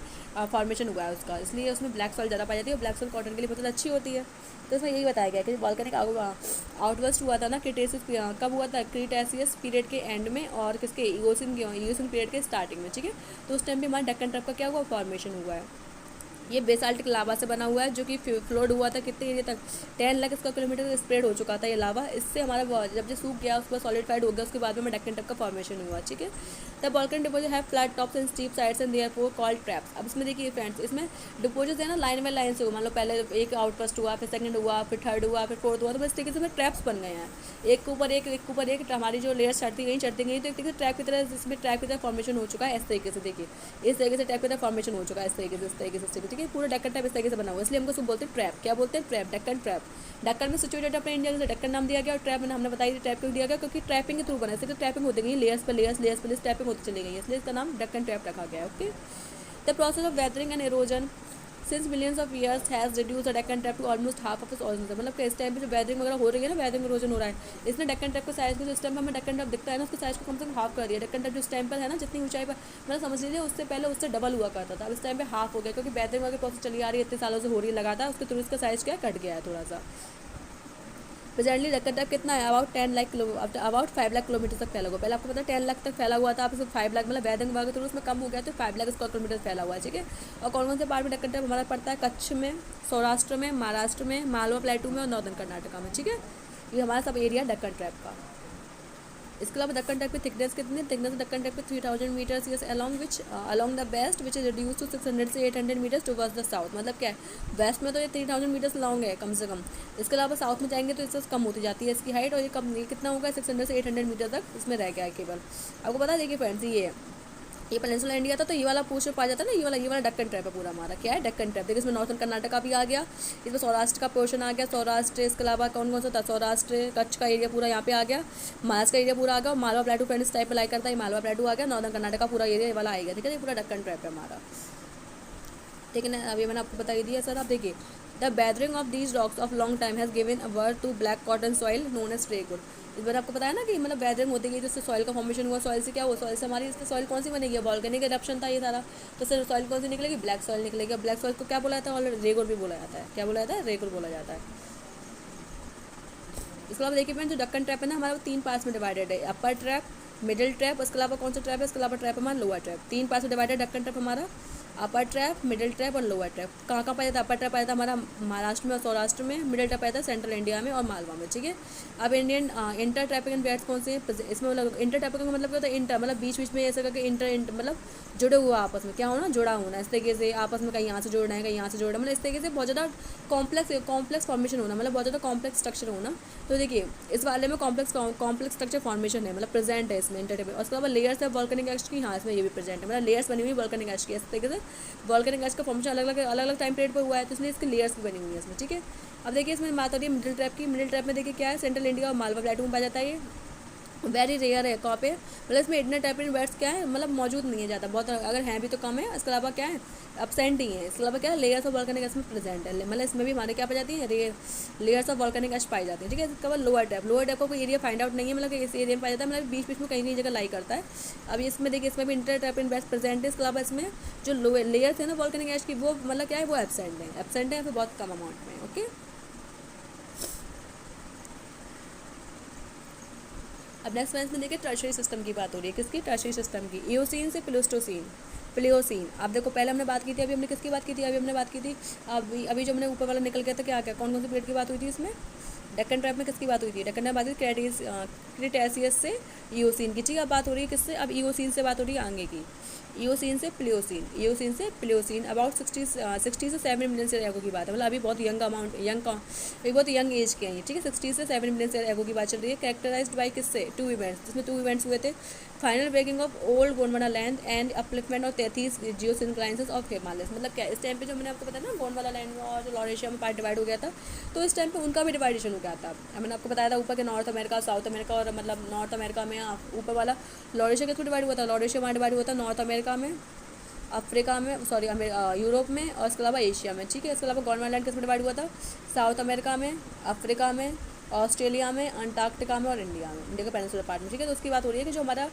फॉर्मेशन हुआ है उसका, इसलिए उसमें ब्लैक सॉइल ज़्यादा पाई जाती है, और ब्लैक सॉइल कॉटन के लिए बहुत ज़्यादा अच्छी होती है। तो इसमें यही बताया गया कि वॉल्केनिक आउटबर्स्ट हुआ था ना क्रिटेशियस, कब हुआ था, क्रिटेशियस पीरियड के एंड में और किसके, ईओसिन पीरियड के स्टार्टिंग में, ठीक है। तो उस टाइम भी हमारे डक्कन ट्रैप का क्या हुआ, फॉर्मेशन हुआ है। ये बेसाल्टिक लावा से बना हुआ है, जो कि फ्लोड हुआ था कितने एरिया तक, 10 लाख स्क्वायर किलोमीटर स्प्रेड हो चुका था ये लावा। इससे हमारा जब जो सूख गया, उसके बाद सॉलिडिफाइड हो गया, उसके बाद में डक्कन ट्रैप का फॉर्मेशन हुआ, ठीक है। The volcanic deposit have flat tops and steep sides and therefore called traps. अब इसमें देखिए फ्रेंड्स, इसमें डिपोजिट है ना लाइन बाई लाइन से हुआ, मान लो पहले एक आउटबर्स्ट हुआ, फिर सेकंड हुआ, फिर थर्ड हुआ, फिर फोर्थ हुआ, तो इस तरीके से ट्रैप्स बन गए हैं, एक के ऊपर एक हमारी जो लेयर्स चढ़ती गई तो एक तरीके से ट्रैप की तरह, इसमें ट्रैप की तरह फॉर्मेशन हो चुका है। इस तरीके से देखिए, इस तरीके से ट्रैप की तरह फॉर्मेशन हो चुका है, इस तरीके से, ठीक है। पूरा डक्कन ट्रैप तरीके से बना हुआ है, इसलिए हमको सब बोलते हैं ट्रैप। क्या बोलते हैं, ट्रैप, डक्कन ट्रैप। डक्कन में सिचुएटेड अपने इंडिया से डक्कन नाम दिया गया, और ट्रैप में हमने बताई ट्रैप क्यों दिया गया, क्योंकि ट्रैपिंग के थ्रू बना है, इसलिए ट्रैपिंग होती गई, लेयर्स पर लेयर्स ट्रैपिंग होती चली गई है, इसलिए इसका नाम डक्कन ट्रैप रखा गया है, okay. The process of weathering and erosion since millions of years has reduce the Deccan trap to almost half of its origin. मतलब कि इस टाइम पे जो वेदरिंग वगैरह हो रही है ना, वेदरिंग इरोजन हो रहा है, इसने डक्कन ट्रैप का साइज को, जो इस टाइम पर हमें डक्कन ट्रैप दिखता है ना, उसके साइज को कम से कम हाफ कर दिया। डक्कन ट्रैप जिस टाइम पर है ना, जितनी ऊंचाई पर, मतलब समझ लीजिए उससे पहले उससे डबल हुआ करता था, अब इस टाइम पे हाफ हो गया, क्योंकि वेदरिंग वगैरह प्रोसेस चली आ रही है, इतने सालों से हो रही है लगातार, उसके थ्रू इसका साइज क्या कट गया है थोड़ा सा। प्रेजेंटली डक्कन ट्रैप कितना है, अबाउट 5 लाख किलोमीटर तक फैला हुआ। पहले आपको पता है 10 लाख तक फैला हुआ था, आप इसे 5 लाख मतलब वैदिक वगैरह थ्रू उसमें कम हो गया, तो 5 लाख स्क्वायर किलोमीटर फैला हुआ है, ठीक है। और कौन कौन से पार्ट में डक्कन ट्रैप हमारा पड़ता है, कच्छ में, सौराष्ट्र में, महाराष्ट्र में, मालवा प्लेटू में और नॉर्दर्न कर्नाटका में, ठीक है। ये हमारा सब एरिया डक्कन ट्रैप का। इसके अलावा डक्कन ट्रैप की थिकनेस कितनी, थिकनेस डक्कन ट्रैप की 3000 metres yes along the west which is reduce to 600 से 800 मीटर्स टुवर्ड्स द साउथ। मतलब क्या है, वेस्ट में तो ये 3000 मीटर्स लॉन्ग है कम से कम, इसके अलावा साउथ में जाएंगे तो इससे कम होती जाती है इसकी हाइट, और ये कम, ये कितना होगा, 600 से 800 मीटर तक इसमें रह गया है केवल। आपको पता है, देखिए फ्रेंड्स, ये पेनिनसुला इंडिया था, तो ये वाला पोर्शन पा जाता है ना, ये वाला डक्कन ट्रैप है पूरा हमारा, क्या है, डक्कन ट्रैप। देखिए इसमें नॉर्थन कर्नाटका भी आ गया, इसमें सौराष्ट्र का पोर्शन आ गया, सौराष्ट्र, इसके अलावा कौन कौन सा था, सौराष्ट्र, कच्छ का एरिया पूरा यहाँ पे आ गया, महाराष्ट्र का एरिया पूरा आ गया, और मालवा प्लेटू फ्रेंड्स टाइप में लाई करता है, मालवा प्लेटू आ गया, नॉर्दर्न कर्नाटका पूरा एरिया वाला आएगा, ठीक है। ये पूरा डक्कन ट्रैप है हमारा, ठीक है ना। अभी मैंने आपको बता दिया सर। आप देखिए, the weathering of these rocks of long time has given a birth to black cotton soil known as regur. इस बार आपको बताया ना कि मतलब वेदरिंग होती गई, जिससे सॉइल का फॉर्मेशन हुआ, सॉइल से क्या हुआ, सॉइल से हमारी इससे सॉइल कौन सी बनेगी, वॉल्केनिक इरप्शन था ये सारा, तो सर सॉइल कौन सी निकलेगी, ब्लैक सॉइल निकलेगी। ब्लैक सॉइल को क्या बोला जाता है, ऑलरेडी रेगुर भी बोला जाता है, क्या बोला जाता है, रेगुर बोला जाता है। इसके अलावा देखिए फ्रेंड्स, जो डक्कन ट्रैप है ना हमारा, वो 3 पार्ट्स में डिवाइडेड है, अपर ट्रैप, मिडिल ट्रैप, उसके अलावा कौन सा ट्रैप है, इसके अलावा ट्रैप हमारा लोअर ट्रैप। 3 पार्ट्स में डिवाइडेड डक्कन ट्रैप हमारा, अपर ट्रैप, मिडिल ट्रैप और लोअर ट्रैप। कहाँ कहाँ पाया जाता है, अपर ट्रैप पाया जाता है हमारा महाराष्ट्र में और सौराष्ट्र में, मिडिल ट्रैप पाया जाता है सेंट्रल इंडिया में और मालवा में, ठीक है। अब इंडियन इंटर ट्रैपिंग बेड्स कौन से हैं इसमें, मतलब इंटर ट्रैपिंग का मतलब क्या होता है, इंटर मतलब बीच बीच में ऐसा करके इंटर मतलब जुड़े हुआ आपस में, क्या होना, जुड़ा होना, इस तरीके से आपस में कहीं यहाँ से जोड़ना है, कहीं यहाँ से जोड़ना, मतलब इस तरीके से बहुत ज़्यादा कॉम्प्लेक्स फॉर्मेशन होना, मतलब बहुत ज़्यादा कॉम्प्लेक्स स्ट्रक्चर होना। तो देखिए इस वाले में कॉम्प्लेक्स स्ट्रक्चर फॉर्मेशन है, मतलब प्रेजेंट है इसमें इंटर ट्रैपिंग। उसके अलावा लेयर्स है वॉल्केनिक एश की, हाँ इसमें ये भी प्रेजेंट है, मतलब लेयर्स बनी हुई वॉल्केनिक एश की, इस तरीके से वॉल्केनिक एश का फॉर्मेशन अलग अलग टाइम पीरियड पर हुआ है, तो इसलिए इसकी लेयर्स भी बनी हुई है इसमें, ठीक है। अब देखिए इसमें बात हो रही है मिडिल ट्रैप की। मिडिल ट्रैप में देखिए क्या है, सेंट्रल इंडिया और मालवा प्लेटू में पाया जाता है, ये वेरी रेयर है कहाँ पे, मतलब इसमें इंटर ट्रैपिंग बेड्स क्या है, मतलब मौजूद नहीं है ज़्यादा, बहुत अगर हैं भी तो कम है। इसके अलावा क्या है, एब्सेंट ही है। इसके अलावा क्या है, लेयर्स ऑफ वॉल्केनिक एश में प्रेजेंट है, मतलब इसमें भी हमारे क्या पाई जाती है, लेयर्स ऑफ वॉल्केनिक एश पाई जाती है, ठीक है। इसके बाद लोअर ट्रैप का कोई एरिया फाइंड आउट नहीं है, मतलब इस एरिया में पाया जाता है, मतलब बीच बीच में कहीं कहीं जगह लाई करता है। अब इसमें देखिए इसमें भी इंटर ट्रैपिंग बेड्स प्रेजेंट है। इसके अलावा इसमें जो लेयर्स है ना वॉल्केनिक एश की, वो मतलब क्या है, वो एब्सेंट है फिर बहुत कम अमाउंट में, ओके। अब नेक्स्ट फ्रेंड्स में देखिए टर्शियरी सिस्टम की बात हो रही है, किसकी, टर्शियरी सिस्टम की। इओसीन से प्लेस्टोसीन, प्लियोसीन। अब देखो पहले हमने बात की थी, अभी हमने किसकी बात की थी, अभी हमने बात की थी अभी जो हमने ऊपर वाला निकल गया था क्या क्या, कौन कौन से पीरियड की बात हुई थी इसमें, डेक्कन ट्राइब में किसकी बात हुई थी, डेक्कन में बात हुई क्रिटेशियस से ईओसीन की। ठीक है, अब बात हो रही है किससे, अब ईओसीन से बात हो रही है आगे की, ईओसीन से प्लियोसीन अबाउट 60 से 7 मिलियन ईयर एगो की बात है, मतलब अभी बहुत यंग अमाउंट, एक बहुत यंग एज के हैं, ठीक है। 60 से 7 मिलियन ईयर एगो की बात चल रही है। कैरेक्टराइज्ड बाई किससे, 2 इवेंट्स, जिसमें 2 इवेंट्स हुए थे, final breaking of old Gondwana land and upliftment of 33 geosynclines of Himalayas. मतलब क्या इस टाइम पे जो मैंने आपको बताया ना गोंडवाना लैंड में और जो लॉरेशिया में पार्ट डिवाइड हो गया था, तो इस टाइम पे उनका भी डिवाइडेशन हो गया था। मैंने आपको बताया था ऊपर के नॉर्थ अमेरिका, साउथ अमेरिका, और मतलब नॉर्थ अमेरिका में ऊपर वाला लॉरेशिया के थ्रू डिवाइड हुआ था, लॉरेशिया वहाँ डिवाइड हुआ था नॉर्थ अमेरिका में, अफ्रीका में, सॉरी यूरोप में, और इसके अलावा एशिया में, ठीक है। इसके अलावा गोंडवाना लैंड किसमें डिवाइड हुआ था, साउथ अमेरिका में, अफ्रीका में, ऑस्ट्रेलिया में, अंटार्कटिका में और इंडिया में, इंडिया के पेनिनसुलर पार्ट में, ठीक है। तो उसकी बात हो रही है कि जो हमारा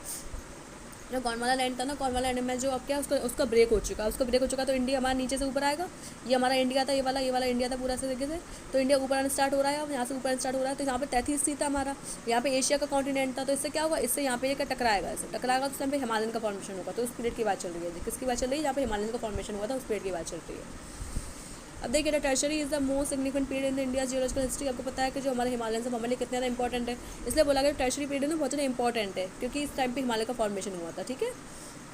जो गोंडवाना लैंड था ना, गोंडवाना लैंड में जो अब क्या उसका ब्रेक हो चुका, तो इंडिया हमारा नीचे से ऊपर आएगा, ये हमारा इंडिया था, ये वाला इंडिया था पूरा तरीके से, तो इंडिया ऊपर आना स्टार्ट हो रहा है, अब यहाँ से ऊपर स्टार्ट हो रहा है, तो यहाँ पे 33 था हमारा, यहाँ पे एशिया का कॉन्टिनेंट था, तो इससे क्या हुआ, इससे यहाँ पे ये टकराएगा, इससे टकराएगा तो उस टाइम पे हिमालयन का फॉर्मेशन होगा, तो उस पीरियड की बात चल रही है, किसकी बात चल रही है, यहाँ पे हिमालयन का फॉर्मेशन हुआ था, उस पीरियड की बात चल रही है। अब देखिए tertiary is the most significant period in India geological history. आपको पता है कि जो हमारे हिमालयन सब हमारे लिए कितना ज़्यादा इंपॉर्टेंट है, इसलिए बोला गया टर्शरी पीरियड ना बहुत ज़्यादा इंपॉर्टेंट है, क्योंकि इस टाइम पे हिमालय का फॉर्मेशन हुआ था, ठीक है।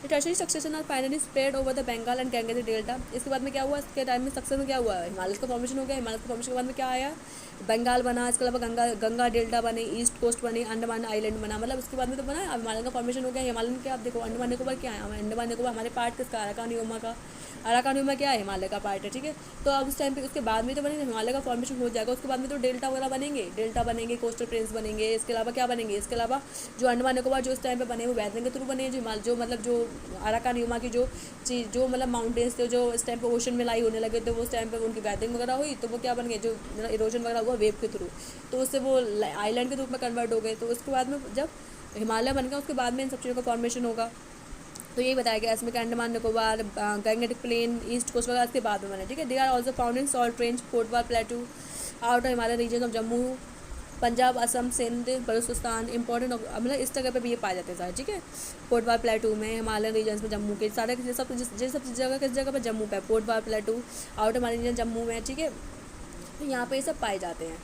Tertiary succession are finally spread over the Bengal and Ganga delta. इसके बाद में क्या हुआ, इसके टाइम में सक्सेस में क्या हुआ, हिमालय का फॉर्मेशन हो गया, हिमालय का फॉर्मेशन के बाद में क्या आया, बंगाल बना, इसके अलावा गंगा डेल्टा बने, ईस्ट कोस्ट बनी, अंडमान आइलैंड बना, मतलब उसके बाद में तो बना, अब हिमालय का फॉर्मेशन हो गया। हिमालय में क्या, आप देखो अंडमान निकोबार क्या है, अंडमान निकोबार हमारे पार्ट किसका, अराकान न्यूमा क्या है, हिमालय का पार्ट है, ठीक है। तो अब उस टाइम पे उसके बाद में तो बनेगा, हिमालय का फॉर्मेशन हो जाएगा, उसके बाद में तो डेल्टा वगैरह बनेंगे, कोस्टल प्लेन्स बनेंगे, इसके अलावा क्या बनेंगे, इसके अलावा जो अंडमान निकोबार जो उस टाइम पे बने वो वेदरिंग के थ्रू बने, जो मतलब जो अराकान न्यूमा की जो मतलब माउंटेन्स थे जो इस टाइम पे ओशन में लाई होने लगे, तो वो उस टाइम पे उनकी वेदरिंग वगैरह हुई, तो वो क्या बन गए, जो इरोजन वगैरह हुआ वेव के थ्रू, तो उससे वो आइलैंड के रूप में कन्वर्ट हो गए। तो उसके बाद में जब हिमालय बन गया, उसके बाद में इन सब चीज़ों का फॉर्मेशन होगा। तो यही बताया गया इसमें कि Andaman Nicobar, Gangetic plain, east coast वगैरह इसके बाद में बने, ठीक है। They are also found in salt range, Potwar plateau, out of Himalaya region of Jammu, Punjab, Assam, Sindh, Balochistan, important मतलब इस जगह पे भी ये पाए जाते हैं सारे, ठीक है। फोर्टवार प्लेटू में, हिमालयन रीजन में, जम्मू के सारे सब जगह किस जगह पर, जम्मू पे Potwar plateau, out of Himalaya region Jammu में, ठीक है। तो यहाँ पे ये सब पाए जाते हैं।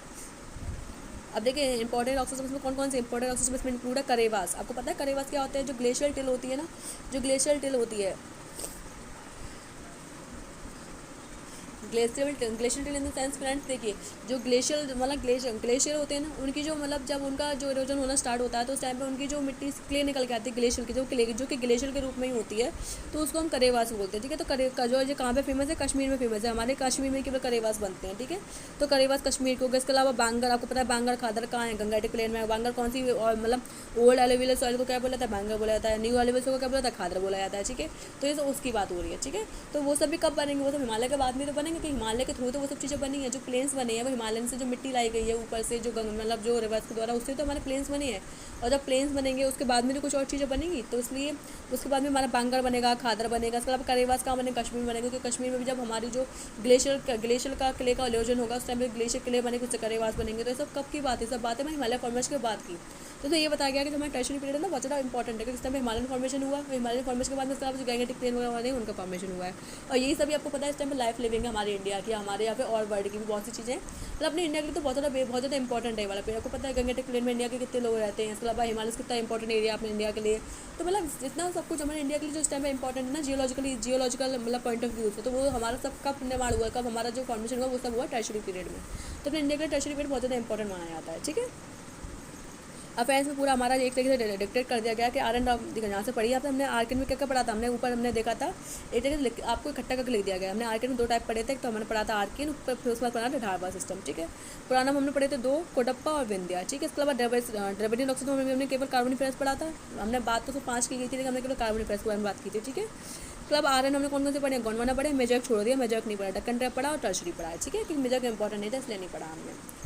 अब देखिए इंपॉर्टेंट रॉक्स में कौन कौन से इंपॉर्टेंट रॉक्स में इंक्लूड है, करेवास। आपको पता है करेवास क्या होता है, जो ग्लेशियल टिल होती है ना, जो ग्लेशियल टिल होती है, glacial till in the sense friends, देखिए जो ग्लेशियल मतलब ग्लेशियर होते हैं ना, उनकी जो मतलब जब उनका जो इरोजन होना स्टार्ट होता है, तो उस टाइम पे उनकी जो मिट्टी क्ले निकल के आती है ग्लेशियर की, जो कि ग्लेशियर के रूप में ही होती है, तो उसको हम करेवास बोलते हैं, ठीक है। तो जो कहाँ पे फेमस है, कश्मीर में फेमस है, हमारे कश्मीर में केवल करेवास बनते हैं, ठीक है। तो करेवास कश्मीर को, इसके अलावा बांगर, आपको पता है बांगर खादर कहाँ है, गंगेटिक प्लेन में। बांगर कौन सी, और मतलब ओल्ड एलोवियल सॉइल को क्या बोला जाता है, बांगर बोला जाता है, न्यू एलोवियल सॉइल को क्या बोला जाता है, खादर बोला जाता है, ठीक है। तो ये उसकी बात हो रही है, ठीक है। तो वो सब भी कब बनेंगे, वो सब हिमालय के बाद में तो बनेंगे, कि हिमालय के थ्रू तो वो सब चीज़ें बनी है, जो प्लेन्स बने हैं वो हिमालयन से जो मिट्टी लाई गई है ऊपर से, जो मतलब जो रिवर्स के द्वारा, उससे तो हमारे प्लेन्स बने हैं। और जब प्लेन्स बनेंगे उसके बाद में तो कुछ और चीज़ें बनेंगी, तो इसलिए उसके बाद में हमारा बांगर बनेगा, खादर बनेगा, इसके अलावा करेवास कहाँ बनेगा, कश्मीर में बनेगा, क्योंकि कश्मीर में भी जब हमारी जो ग्लेशियर का क्ले का इरोजन होगा, उस टाइम पे ग्लेशियर क्ले बनेंगे, उससे करेवास बनेंगे। तो ये सब कब की बात है, सब बातें मैं हिमालय फॉर्मेशन के बाद की। तो ये बताया गया कि जो हमारा टर्शियरी पीरियड है ना बहुत ज़्यादा इंपॉर्टेंट है, क्योंकि इस टाइम पे हिमालयन फॉर्मेशन हुआ, हिमालयन फॉर्मेशन के बाद में उसके अलावा जो गैंगेटिक प्लेन वगैरह बने उनका फॉर्मेशन हुआ है। और यही सभी आपको पता है इस टाइम पे लाइफ लिविंग है हमारे इंडिया की, हमारे यहाँ पे और वर्ल्ड की भी बहुत सी चीज़ें, मतलब अपने इंडिया के लिए तो बहुत ज़्यादा इंपॉर्टेंट है वाला पेड़। आपको पता है गंगेटिक प्लेन में इंडिया के कितने लोग रहते हैं, इसके अलावा हिमालय कितना इंपॉर्टेंट एरिया अपने इंडिया के लिए। तो मतलब जितना सब कुछ हमारे इंडिया के लिए जो इस टाइम में इंपॉर्टेंट है ना, जियोलॉजिकल मतलब पॉइंट ऑफ व्यू से, तो वो हमारा सब कब निर्माण हुआ, कब हमारा जो फॉर्मेशन हुआ वो सब हुआ टर्शियरी पीरियड में। तो अपने इंडिया के लिए टर्शियरी पीरियड बहुत ज़्यादा इंपॉर्टेंट माना जाता है, ठीक है। अब फ्रेंड्स में पूरा हमारा एक तरीके से डिक्टेट कर दिया गया कि आर एंड देखो यहाँ से पढ़िए आप, हमने आर्किन में क्या क्या पढ़ा था, हमने ऊपर हमने देखा था एक तरीके से आपको इकट्ठा करके लिख दिया गया। हमने आर्किन में 2 टाइप पढ़े थे, तो हमने पढ़ा था आर्किन, फिर उसके बाद पढ़ा था ढाबा सिस्टम, ठीक है। पुराना हमने पढ़े थे 2, कोडप्पा और विंध्या, ठीक है। इसके अलावा द्रविडियन रॉक्स में हमने केवल कार्बोनिफेरस पढ़ा था, हमने बात तो सिर्फ 5 की गई थी, लेकिन हमने केवल कार्बोनिफेरस के बारे में बात की थी, ठीक है। क्लब आर एन हमने कौन कौन से पढ़े, गोंडवाना पढ़े, मेजर छोड़ दिया, मेजर नहीं पढ़ा, डेक्कन ट्रैप पढ़ा और टर्शियरी पढ़ा है, ठीक है, क्योंकि मेजर इंपॉर्टेंट नहीं था इसलिए नहीं पढ़ा हमने।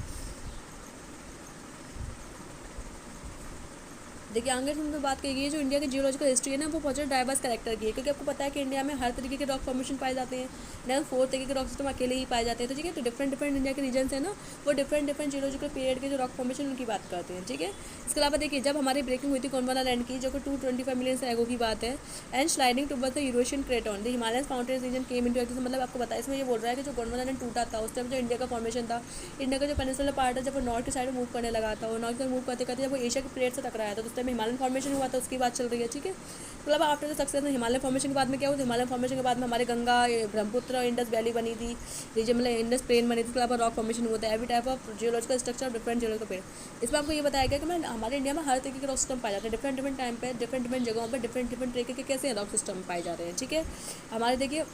देखिए आगे हमने बात की है जो इंडिया की जियोलॉजिकल हिस्ट्री है ना वो बहुत डाइवर्स करेक्टर की है, क्योंकि आपको पता है कि इंडिया में हर तरीके के रॉक फॉर्मेशन पाए जाते हैं ना, 4 तरीके के रॉक सिस्टम अकेले ही पाए जाते हैं। तो ठीक है, तो डिफरेंट डिफरेंट इंडिया के रीजन है ना, वो डिफरेंट डिफरेंट जियोलॉजिकल पीरियड के जो रॉक फॉर्मेशन उनकी बात करते हैं। ठीक है, इसके अलावा देखिए जब हमारी ब्रेकिंग हुई थी गोंडवाना लैंड की, जो कि 225 मिलियन से एगो की बात है, and sliding towards the Eurasian Cretan the Himalayan mountains region came into axis, मतलब आपको बताया इसमें ये बोल रहा है कि जो गोंडवाना लैंड टूटा था उस टाइम जो इंडिया का फॉर्मेशन था, इंडिया का जो पेनिनसुलर पार्ट है जब वो नॉर्थ की साइड मूव करने लगा था, और नॉर्थ की मूव करते करते जब वो एशिया के प्लेट से टकराया था तो उस टाइम हिमालयन फॉर्मेशन हुआ था, उसकी बात चल रही है। ठीक है, मतलब आफ्टर द सक्सेस में हिमालय फॉर्मेशन के बाद में क्या हुआ, हिमालय फॉर्मेशन के बाद में हमारे गंगा ब्रह्मपुत्र और इंडस वैली बनी थी, रीजन मतलब इंडस प्लेन बनी थी, उसके अलावा रॉक फॉर्मेशन हुआ था, every type of geological structure different geological पेड़। इसमें आपको ये बताया गया कि मैं हमारे इंडिया में हर तरीके के रॉक सिस्टम पाए जाते हैं, डिफरेंट डिफरेंट टाइम पे डिफरेंट डिफरेंट जगहों पर डिफरेंट डिफरेंट तरीके के कैसे रॉक सिस्टम पाए जा रहे हैं। ठीक है, हमारे देखिए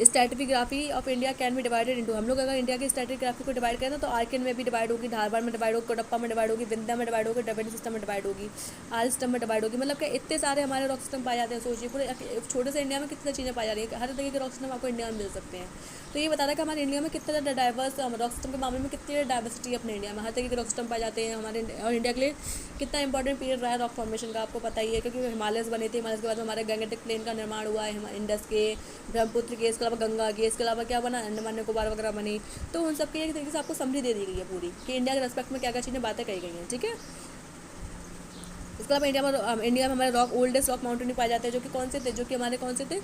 stratigraphy of India can be divided into, हम लोग अगर इंडिया की स्ट्रैटिग्राफी को डिवाइड करें तो आर्किन में भी डिवाइड होगी, धारवाड़ में डिवाइड होगी, कोडप्पा में डिवाइड होगी, विंध्या में डिवाइड होगी, ड्रविड सिस्टम में डिवाइड होगी, आर सिस्टम में डिवाइड होगी, मतलब कि इतने सारे हमारे रॉक सिस्टम पाए जाते हैं। सोचिए पूरे छोटे से इंडिया में कितनी चीज़ें पाई जा रही है, हर तरीके के रॉक सिस्टम आपको इंडिया में मिल सकते हैं। तो ये बता रहा है कि हमारे इंडिया में कितना ज़्यादा डाइवर्स रॉक सिस्टम के मामले में कितनी डाइवर्सिटी है अपने इंडिया में, हर तरीके के रॉक सिस्टम पाए जाते हैं हमारे, और इंडिया के लिए कितना इंपॉर्टेंट पीरियड रहा है रॉक फॉर्मेशन का आपको पता ही है, क्योंकि हिमालयस बने थे, हिमालय के बाद हमारे गंगेटिक प्लेन का निर्माण हुआ है, इंडस के, ब्रह्मपुत्र के, इसके अलावा गंगा के, इसके अलावा क्या बना, अंडमान निकोबार वगैरह बनी। तो उन सब की एक तरीके से आपको समरी दे दी गई है पूरी कि इंडिया के रेस्पेक्ट में क्या क्या चीज़ें बातें कही गई हैं। ठीक है, इसके अलावा इंडिया में हमारे रॉक ओल्डेस्ट रॉक माउंटेन पाए जाते हैं, जो कि कौन से थे, जो कि हमारे कौन से थे,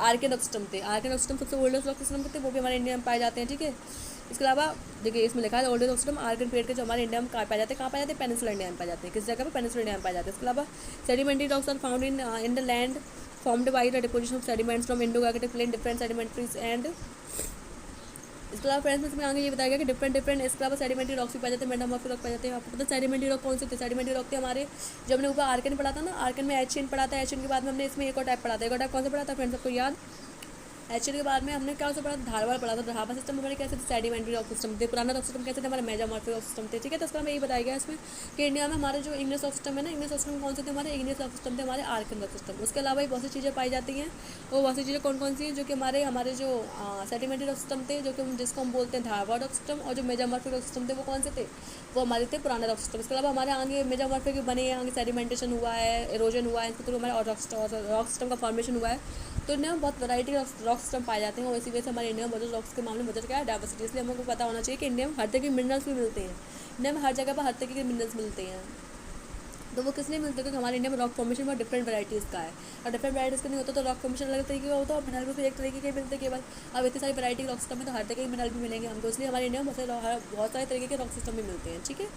आर्किन रॉक सिस्टम थे, आर्किन रॉक सिस्टम सबसे ओल्डेस्ट रॉक सिस्टम थे, वो भी हमारे इंडिया में पाए जाते हैं। ठीक है, इसके अलावा देखिए इसमें लिखा है ओल्डेस्ट रॉक सिस्टम आर्किन पीरियड के जो हमारे इंडिया में कहाँ पाए जाते हैं, कहाँ पाए जाते हैं, पेनिनसुला इंडिया में पाए जाते हैं, किस जगह पर, पेनिनसुला इंडिया में पाए जाते हैं। इसके अलावा sedimentary rocks are found in the land formed by the deposition of sediments from Indo-Gangetic Plain, different sedimentaries and इसके अलावा फ्रेंड्स में इसमें आगे ये बताया गया कि डिफरेंट डिफरेंट इसके अलावा सेडिमेंट्री रॉक्स भी पाए जाते हैं, मेटामॉर्फिक रॉक पाए जाते हैं। आपको पता है सेडिमेंट्री रॉक कौन से थे, सेडिमेंट्री रॉक थे हमारे, जब हमने ऊपर आर्किन पढ़ा था ना, आर्किन में एशियन पढ़ा था, एशियन के बाद में हमने इसमें एक और टाइप पढ़ा था, एक और टाइप कौन सा पढ़ा था फ्रेंड्स आपको याद, एशियन के बाद में हमने क्या पढ़ा था, धारवाड़ पढ़ा था, धारवाड़ सिस्टम हमारे कैसे थे, सेडिमेंट्री रॉक सिस्टम थे, पुराना रॉक सिस्टम कैसे थे, हमारे मेटामॉर्फिक रॉक सिस्टम थे। ठीक है, तो इसका हमें यही बताया गया इसमें कि इंडिया में हमारे जो इंग्लिश रॉक सिस्टम है ना, इंग्लिश रॉक सिस्टम कौन से थे, हमारे इंग्लिश रॉक सिस्टम थे, हमारे आर्किन रॉक सिस्टम। उसके अलावा बहुत सी चीज़ें पाई जाती हैं, वो बहुत सी चीज़ें कौन कौन सी हैं, जो कि हमारे हमारे जो सेडिमेंट्री रॉक सिस्टम थे, जो कि जिसको हम बोलते हैं धारवाड़ रॉक सिस्टम, और जो मेटामॉर्फिक रॉक सिस्टम थे वो कौन से थे, वो हमारे थे पुराने रॉक सिस्टम। इसके अलावा हमारे आगे मेटामॉर्फिक बने हैं, आगे सेडिमेंटेशन हुआ है, एरोजन हुआ है, इसके थ्रू हमारे रॉक सिस्टम का फॉर्मेशन हुआ है। तो इंडिया में बहुत वैरायटी रॉक सिस्टम पाए जाते हैं, और इसी वजह से हमारे इंडिया में बहुत रॉक्स के मामले में बहुत क्या है डाइवर्सिटी, इसलिए हमको पता होना चाहिए कि इंडिया में हर तरह के मिनरल्स भी मिलते हैं, इंडिया में हर जगह पर हर तरह के मिनरल्स मिलते हैं। तो वो किस लिए मिलते हैं, क्योंकि हमारे इंडिया में रॉक फॉर्मेशन बहुत डिफरेंट वैराइटीज़ का है, और डिफरेंट वैराइटीज़ का नहीं होता तो रॉक फॉर्मेशन अलग तरीके का होता है, और मिनरल भी एक तरीके के मिलते हैं केवल। अब इतनी सारी वैरायटी रॉक सिस्टम में तो हर तरह के मिनरल भी मिलेंगे हमको, इसलिए हमारे इंडिया में बहुत सारे तरीके के रॉक सिस्टम भी मिलते हैं। ठीक है,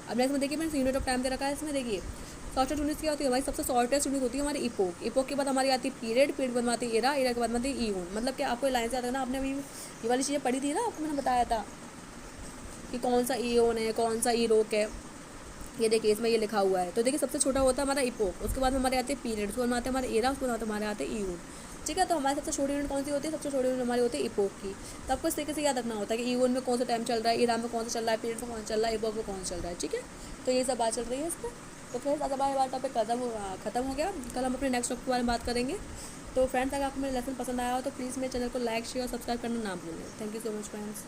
अब नेक्स्ट में देखिए मैंने यूनिट ऑफ टाइम दे रखा है इसमें, देखिए शॉर्टेस्ट यूनिट क्या होती है, हमारी सबसे शॉर्टेस्ट यूनिट होती है हमारी इपोक, इपोक के बाद हमारी आती है पीरियड, पीरियड के बाद आती है एरा, एरा के बाद आती है ईओन। मतलब कि आपको लाइन से आता है ना, आपने अभी ये वाली चीज़ें पढ़ी थी ना, आपको मैंने बताया था कि कौन सा ईओन है, कौन सा ईरोक है, ये देखिए इसमें ये लिखा हुआ है। तो देखिए सबसे छोटा होता है हमारा इपोक, उसके बाद हमारे आते हैं पीरियड, उसके बाद आते हैं हमारे एरा, उसके बाद हमारे आते हैं ईओन। ठीक है, तो हमारी सबसे छोटी यूनिट कौन सी होती है, सबसे छोटी यूनिट हमारी होती है इपोक की। तो आपको इस तरीके से याद रखना होता है कि ईओन में कौन सा टाइम चल रहा है, एरा में कौन सा चल रहा है, पीरियड में कौन सा चल रहा है, इपोक में कौन सा चल रहा है। ठीक है, तो ये सब बात चल रही है इसमें। तो फ्रेंड्स आज हमारा टॉपिक खत्म हो गया, कल हम अपने नेक्स्ट टॉपिक के बारे में बात करेंगे। तो फ्रेंड्स अगर आपको मेरा लेसन पसंद आया हो तो प्लीज़ मेरे चैनल को लाइक शेयर और सब्सक्राइब करना ना भूलें। Thank you so much friends.